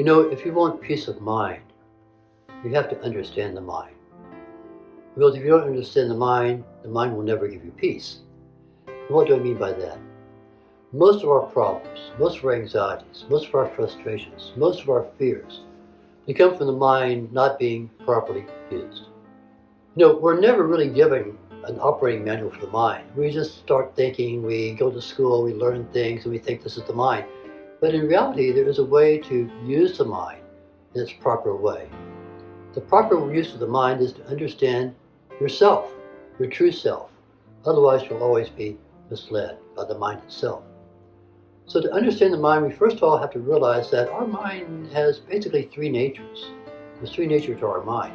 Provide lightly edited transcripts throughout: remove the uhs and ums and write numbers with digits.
If you want peace of mind, you have to understand the mind. Because if you don't understand the mind will never give you peace. And what do I mean by that? Most of our problems, most of our anxieties, most of our frustrations, most of our fears, they come from the mind not being properly used. We're never really given an operating manual for the mind. We just start thinking, we go to school, we learn things, and we think this is the mind. But in reality, there is a way to use the mind in its proper way. The proper use of the mind is to understand yourself, your true self. Otherwise, you'll always be misled by the mind itself. So to understand the mind, we first of all have to realize that our mind has basically three natures. There's three natures to our mind.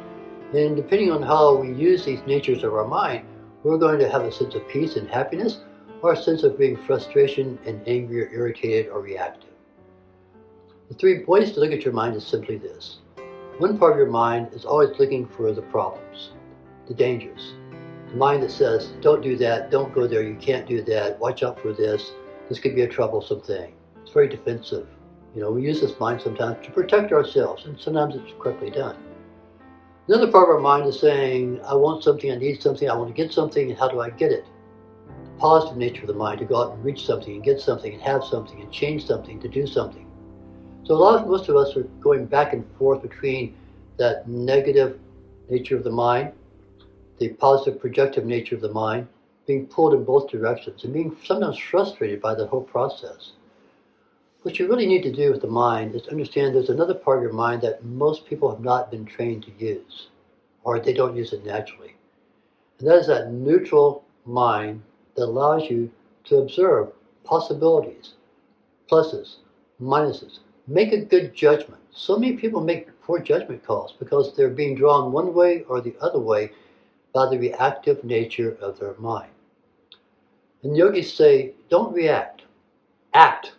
And depending on how we use these natures of our mind, we're going to have a sense of peace and happiness, or a sense of being frustration and angry or irritated or reactive. The three ways to look at your mind is simply this. One part of your mind is always looking for the problems, the dangers. The mind that says, don't do that, don't go there, you can't do that, watch out for this could be a troublesome thing. It's very defensive. We use this mind sometimes to protect ourselves, and sometimes it's correctly done. Another part of our mind is saying, I want something, I need something, I want to get something, and how do I get it? The positive nature of the mind, to go out and reach something, and get something, and have something, and change something, to do something. So most of us are going back and forth between that negative nature of the mind, the positive projective nature of the mind, being pulled in both directions and being sometimes frustrated by the whole process. What you really need to do with the mind is understand there's another part of your mind that most people have not been trained to use, or they don't use it naturally. And that is that neutral mind that allows you to observe possibilities, pluses, minuses, make a good judgment. So many people make poor judgment calls because they're being drawn one way or the other way by the reactive nature of their mind. And yogis say, don't react, act.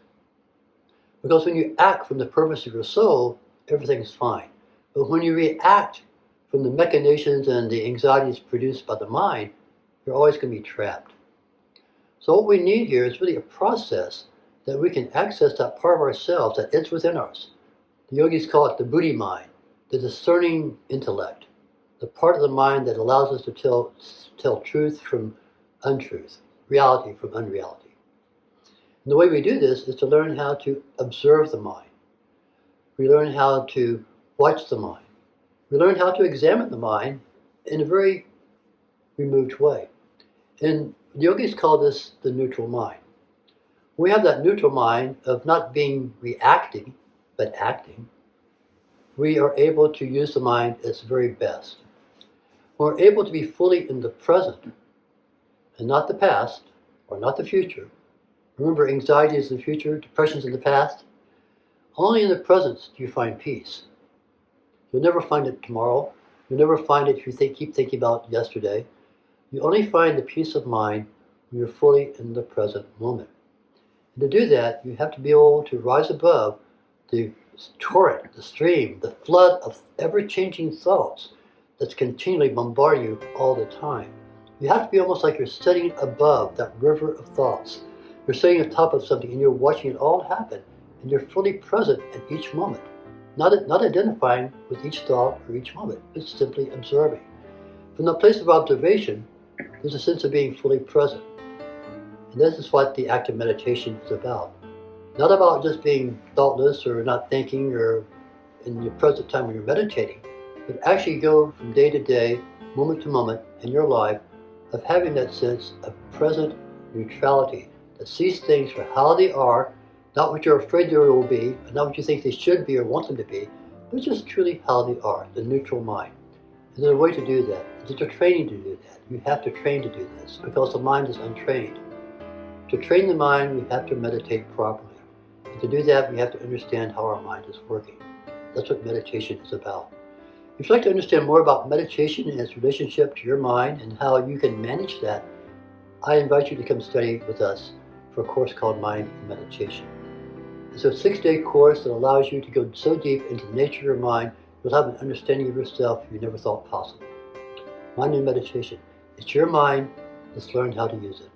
Because when you act from the purpose of your soul, everything's fine. But when you react from the machinations and the anxieties produced by the mind, you're always going to be trapped. So what we need here is really a process that we can access that part of ourselves that is within us. The yogis call it the Buddhi mind, the discerning intellect, the part of the mind that allows us to tell truth from untruth, reality from unreality. And the way we do this is to learn how to observe the mind. We learn how to watch the mind. We learn how to examine the mind in a very removed way. And the yogis call this the neutral mind. When we have that neutral mind of not being reacting, but acting, we are able to use the mind at its very best. We're able to be fully in the present and not the past or not the future. Remember, anxiety is the future, depression is in the past. Only in the present do you find peace. You'll never find it tomorrow. You'll never find it if you keep thinking about yesterday. You only find the peace of mind when you're fully in the present moment. And to do that, you have to be able to rise above the torrent, the stream, the flood of ever-changing thoughts that's continually bombarding you all the time. You have to be almost like you're sitting above that river of thoughts. You're sitting on top of something and you're watching it all happen, and you're fully present at each moment. Not identifying with each thought or each moment, but simply observing. From the place of observation, there's a sense of being fully present. And this is what the active meditation is about. Not about just being thoughtless or not thinking or in your present time when you're meditating, but actually go from day to day, moment to moment in your life of having that sense of present neutrality that sees things for how they are, not what you're afraid they will be, and not what you think they should be or want them to be, but just truly how they are, the neutral mind. And there's a way to do that. There's a training to do that. You have to train to do this because the mind is untrained. To train the mind, we have to meditate properly. And to do that, we have to understand how our mind is working. That's what meditation is about. If you'd like to understand more about meditation and its relationship to your mind and how you can manage that, I invite you to come study with us for a course called Mind and Meditation. It's a 6-day course that allows you to go so deep into the nature of your mind, you'll have an understanding of yourself you never thought possible. Mind and Meditation. It's your mind. Let's learn how to use it.